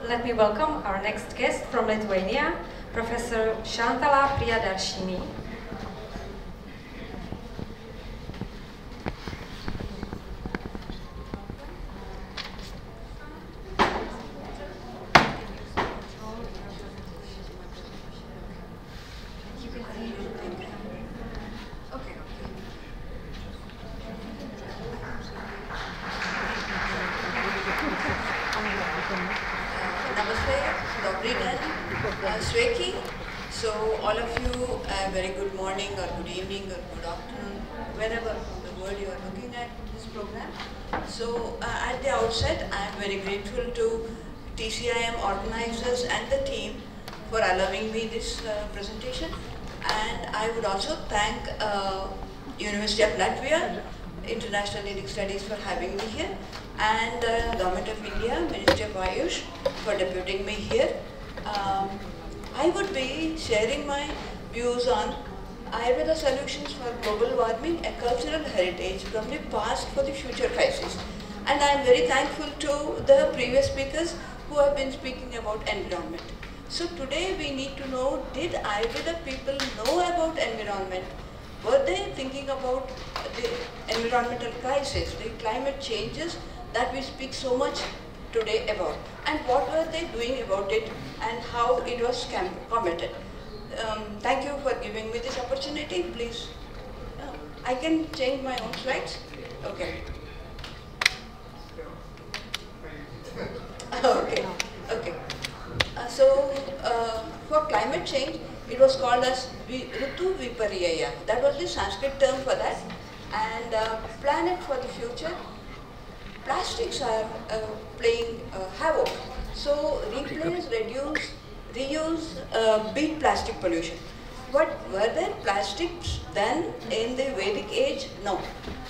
Let me welcome our next guest from Lithuania, Professor Shantala Priyadarshini. Sweki. So all of you, a very good morning or good evening or good afternoon, wherever from the world you are looking at this program. So at the outset, I am very grateful to TCIM organizers and the team for allowing me this presentation. And I would also thank University of Latvia, International Leading Studies for having me here, and Government of India, Ministry of Ayush for deputing me here. I would be sharing my views on Ayurveda solutions for global warming, a cultural heritage from the past for the future crisis. And I am very thankful to the previous speakers who have been speaking about environment. So today we need to know, did Ayurveda people know about environment? Were they thinking about the environmental crisis, the climate changes that we speak so much today about, and what were they doing about it and how it was combated. Thank you for giving me this opportunity. Please, I can change my own slides. Okay. Okay. For climate change, it was called as Ritu Viparyaya. That was the Sanskrit term for that. And planet for the future. Plastics are playing havoc. So replace, reduce, reuse, beat plastic pollution. But were there plastics then in the Vedic age? No.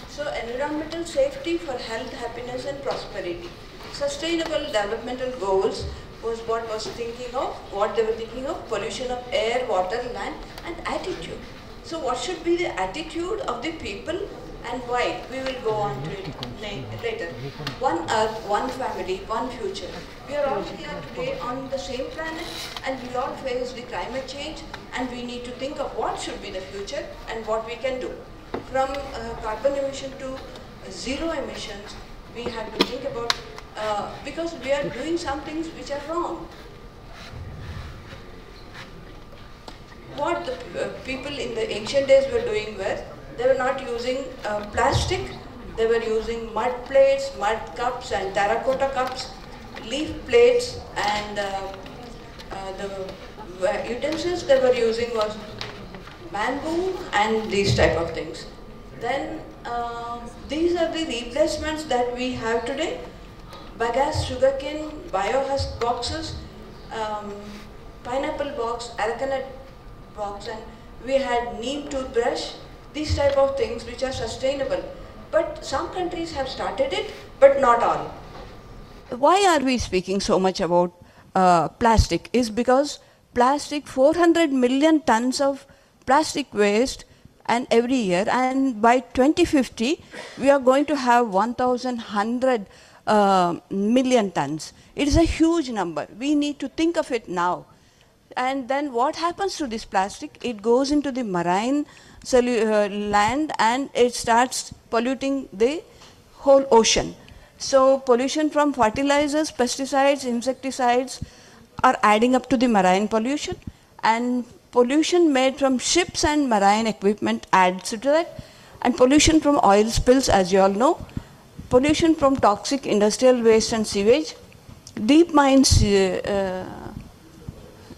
So environmental safety for health, happiness and prosperity. Sustainable developmental goals was what they were thinking of, pollution of air, water, land and attitude. So what should be the attitude of the people and why? We will go on to it later. One earth, one family, one future. We are all here today on the same planet and we all face the climate change and we need to think of what should be the future and what we can do. From carbon emission to zero emissions, we have to think about, because we are doing some things which are wrong. What the people in the ancient days were doing was, they were not using plastic, they were using mud plates, mud cups and terracotta cups, leaf plates, and the utensils they were using was bamboo and these type of things. Then these are the replacements that we have today. Bagasse, sugarcane, biohusk boxes, pineapple box, arecanut box, and we had neem toothbrush, these type of things which are sustainable. But some countries have started it, but not all. Why are we speaking so much about plastic? Is because plastic, 400 million tons of plastic waste and every year, and by 2050 we are going to have 1,100 million tons. It is a huge number. We need to think of it now. And then what happens to this plastic? It goes into the marine land and it starts polluting the whole ocean. So pollution from fertilizers, pesticides, insecticides are adding up to the marine pollution, and pollution made from ships and marine equipment adds to that, and pollution from oil spills, as you all know, pollution from toxic industrial waste and sewage, deep mines,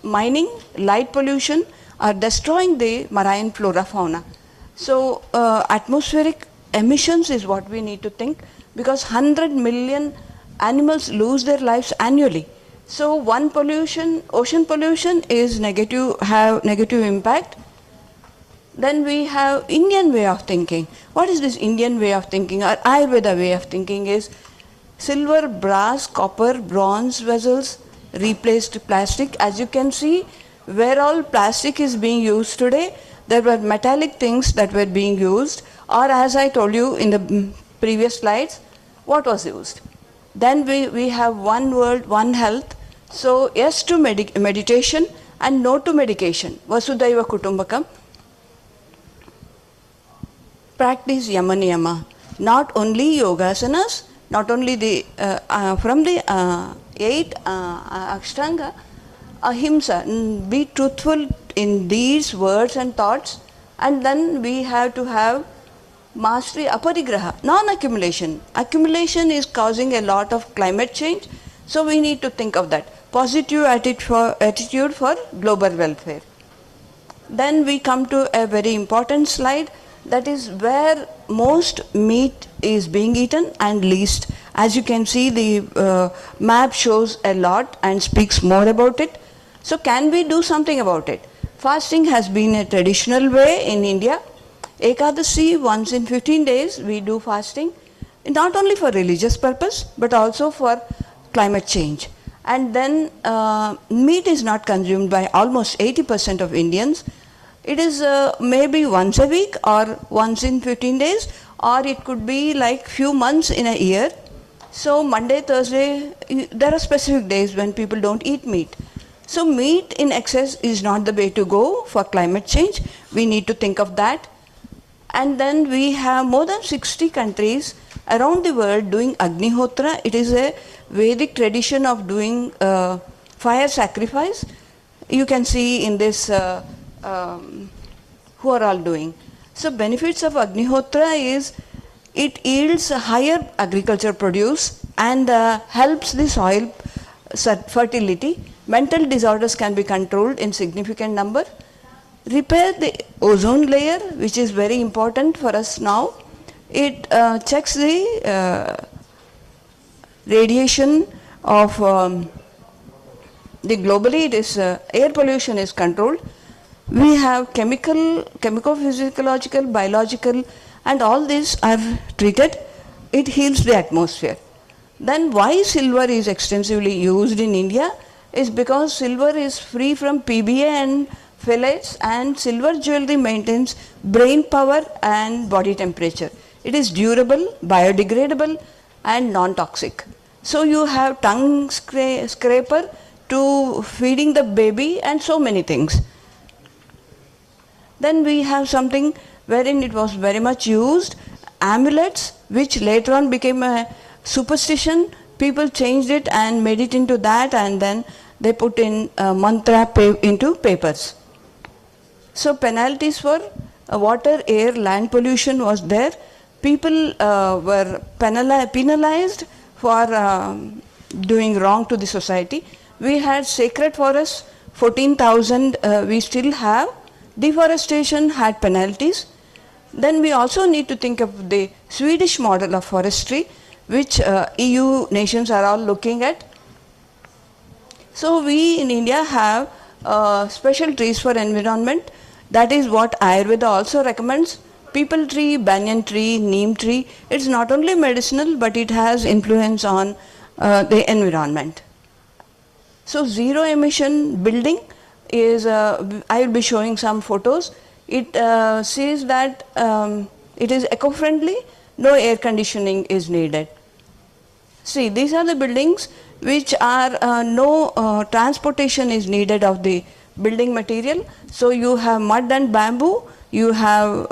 mining, light pollution are destroying the marine flora fauna. So atmospheric emissions is what we need to think, because 100 million animals lose their lives annually. So one pollution, ocean pollution is have negative impact. Then we have Indian way of thinking. What is this Indian way of thinking? Or Ayurveda way of thinking is silver, brass, copper, bronze vessels replaced plastic. As you can see, where all plastic is being used today, there were metallic things that were being used, or as I told you in the previous slides, what was used. Then we have one world, one health. So yes to meditation and no to medication. Vasudhaiva Kutumbakam. Practice yama niyama. Not only yogasanas, not only the from the 8 Ashtanga, ahimsa, be truthful in deeds, words and thoughts, and then we have to have mastery, aparigraha, non-accumulation. Accumulation is causing a lot of climate change, so we need to think of that. Positive attitude for global welfare. Then we come to a very important slide, that is where most meat is being eaten and least. As you can see, the map shows a lot and speaks more about it. So can we do something about it? Fasting has been a traditional way in India. Ekadasi, once in 15 days we do fasting, not only for religious purpose but also for climate change. And then meat is not consumed by almost 80% of Indians. It is maybe once a week or once in 15 days, or it could be like few months in a year. So Monday, Thursday, there are specific days when people don't eat meat. So meat in excess is not the way to go for climate change. We need to think of that. And then we have more than 60 countries around the world doing Agnihotra. It is a Vedic tradition of doing fire sacrifice. You can see in this who are all doing. So benefits of Agnihotra is it yields higher agriculture produce and helps the soil fertility. Mental disorders can be controlled in significant number. Repair the ozone layer, which is very important for us now. It checks the radiation of the globally. It is air pollution is controlled. We have chemical, physiological, biological, and all these are treated. It heals the atmosphere. Then why silver is extensively used in India is because silver is free from PBA and phthalates, and silver jewelry maintains brain power and body temperature. It is durable, biodegradable and non-toxic. So you have tongue scraper to feeding the baby and so many things. Then we have something wherein it was very much used, amulets, which later on became a superstition. People changed it and made it into that, and then they put in mantra into papers. So penalties for water, air, land pollution was there. People were penalized for doing wrong to the society. We had sacred forests, 14,000 we still have. Deforestation had penalties. Then we also need to think of the Swedish model of forestry, which EU nations are all looking at. So we in India have special trees for environment. That is what Ayurveda also recommends. Peepal tree, banyan tree, neem tree. It's not only medicinal, but it has influence on the environment. So zero emission building is, I will be showing some photos. It says that it is eco-friendly, no air conditioning is needed. See, these are the buildings which are no transportation is needed of the building material. So you have mud and bamboo, you have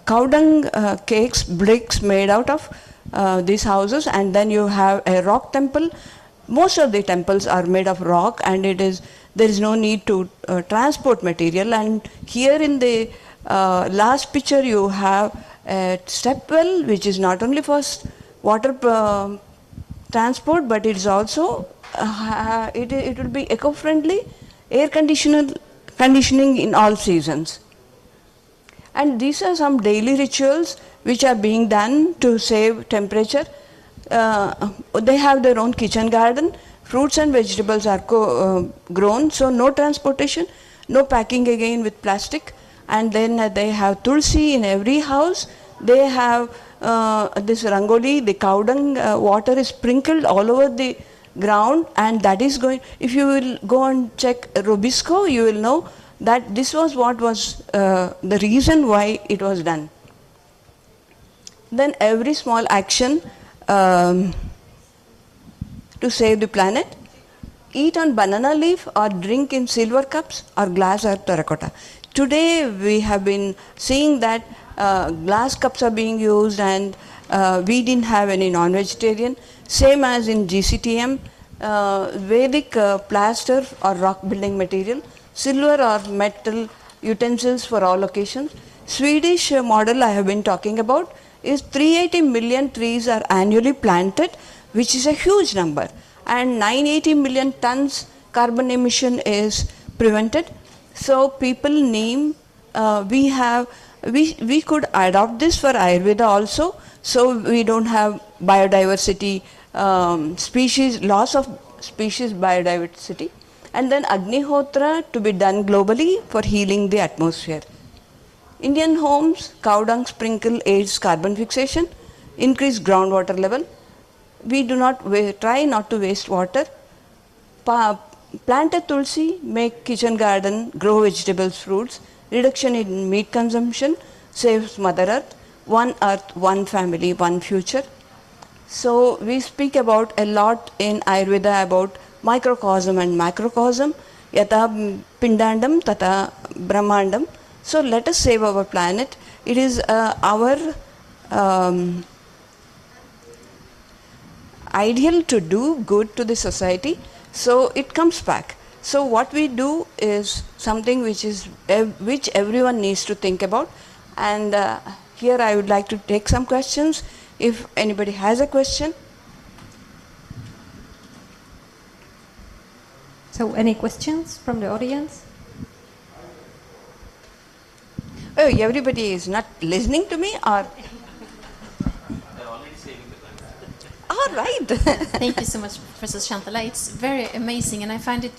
cow dung cakes, bricks made out of these houses, and then you have a rock temple. Most of the temples are made of rock, and there is no need to transport material. And here in the last picture you have a step well, which is not only for water transport, but it is also it will be eco-friendly, air conditioning in all seasons. And these are some daily rituals which are being done to save temperature. They have their own kitchen garden. Fruits and vegetables are grown, so no transportation, no packing again with plastic. And then they have tulsi in every house. They have this rangoli, the cow dung water is sprinkled all over the ground, and that is going, if you will go and check Rubisco, you will know that this was what was the reason why it was done. Then every small action to save the planet. eat on banana leaf or drink in silver cups or glass or terracotta. Today we have been seeing that glass cups are being used, and we didn't have any non-vegetarian. Same as in GCTM, Vedic plaster or rock building material, silver or metal utensils for all occasions. Swedish model I have been talking about is 380 million trees are annually planted, which is a huge number, and 980 million tons carbon emission is prevented. So people name, we could adopt this for Ayurveda also, so we don't have biodiversity, loss of species biodiversity. And then Agnihotra to be done globally for healing the atmosphere. Indian homes, cow dung sprinkle aids carbon fixation, increase groundwater level. We do not try not to waste water. Plant a tulsi, make kitchen garden, grow vegetables, fruits. Reduction in meat consumption saves Mother Earth. One Earth, one family, one future. So we speak about a lot in Ayurveda about microcosm and macrocosm, yata pindandam tata brahmandam. So let us save our planet. It is our ideal to do good to the society, so it comes back. So what we do is something which everyone needs to think about, and here I would like to take some questions if anybody has a question. So any questions from the audience? Oh, everybody is not listening to me, or? All right. Thank you so much, Professor Shantala. It's very amazing, and I find it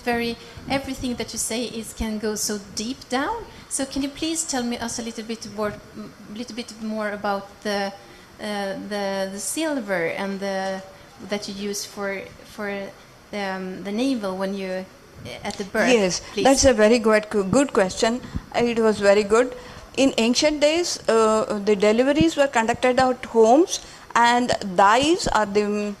everything that you say can go so deep down. So can you please tell us a little bit more about the silver and that you use for the navel when you at the birth? Yes, please. That's a very good question. It was very good. In ancient days, the deliveries were conducted at homes, and dais are there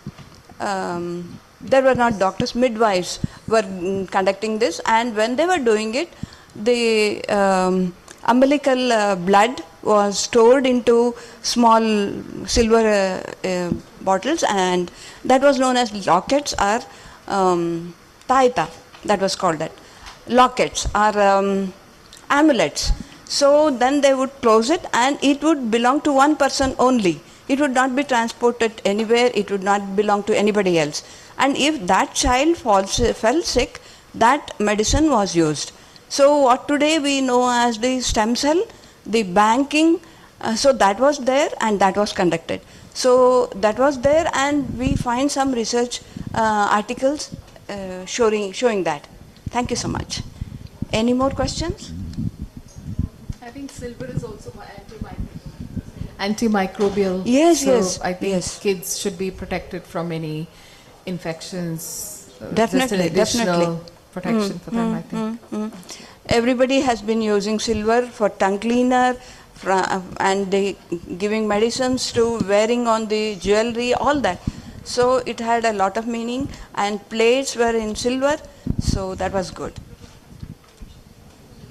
were not doctors, midwives were conducting this, and when they were doing it, the umbilical blood was stored into small silver bottles, and that was known as lockets or taita, that was called that. Lockets are amulets. So then they would close it, and it would belong to one person only. It would not be transported anywhere, it would not belong to anybody else. And if that child fell sick, that medicine was used. So what today we know as the stem cell, the banking, so that was there and that was conducted. So that was there, and we find some research articles showing that. Thank you so much. Any more questions? I think silver is also antimicrobial. Yes, so yes. I think yes. kids should be protected from any infections. Definitely, just an additional definitely. protection for them, I think. Everybody has been using silver for tongue cleaner, and they giving medicines to wearing on the jewelry, all that. So it had a lot of meaning, and plates were in silver, so that was good.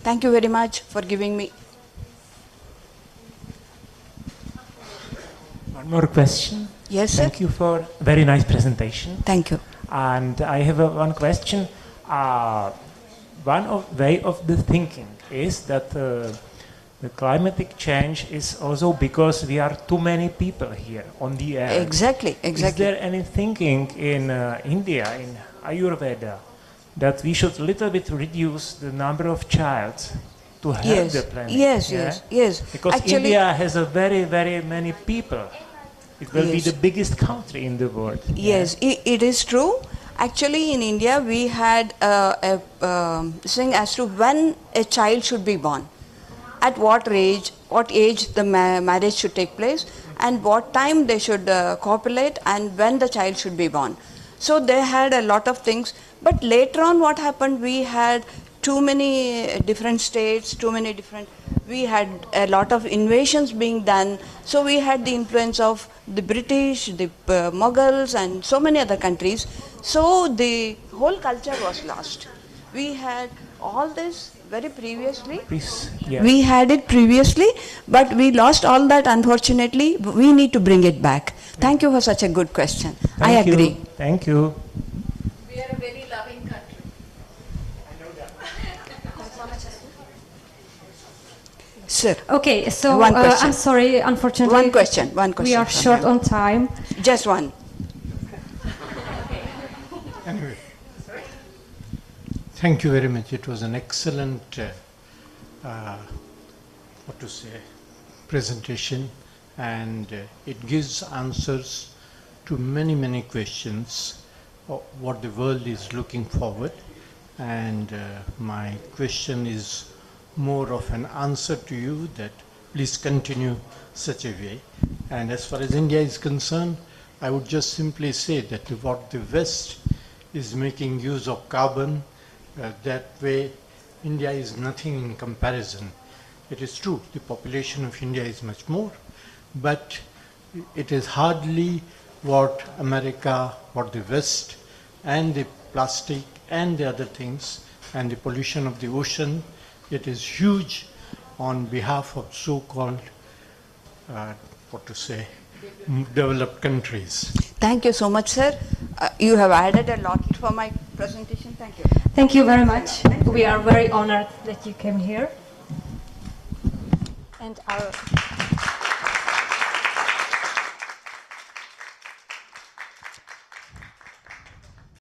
Thank you very much for giving me. One more question. Yes, sir. Thank you for a very nice presentation. Thank you. And I have one question. One way of the thinking is that the climatic change is also because we are too many people here on the earth. Exactly, exactly. Is there any thinking in India, in Ayurveda, that we should little bit reduce the number of children to help the planet? Yes, yeah? yes. Because actually, India has a very, very many people. It will be the biggest country in the world. Yes, it is true. Actually, in India, we had a thing as to when a child should be born, at what age the marriage should take place, and what time they should copulate, and when the child should be born. So they had a lot of things. But later on, what happened? We had too many different states, too many different we had a lot of invasions being done, so we had the influence of the British, the Mughals and so many other countries, so the whole culture was lost. We had all this very previously. Please, yeah. We had it previously, but we lost all that, unfortunately. We need to bring it back. Thank you for such a good question. I agree. Thank you. We are a very loving country. Sir, Okay, so One question. I'm sorry, unfortunately. one question. We are from short you. on time. Just one. Anyway, thank you very much. It was an excellent, presentation, and it gives answers to many, many questions of what the world is looking forward. And my question is more of an answer to you, that please continue such a way. And as far as India is concerned, I would just simply say that what the West is making use of carbon, that way India is nothing in comparison. It is true, the population of India is much more, but it is hardly what America, what the West, and the plastic and the other things, and the pollution of the ocean. It is huge on behalf of so-called, developed countries. Thank you so much, sir. You have added a lot for my presentation. Thank you. Thank you very much. We are very honored that you came here. And our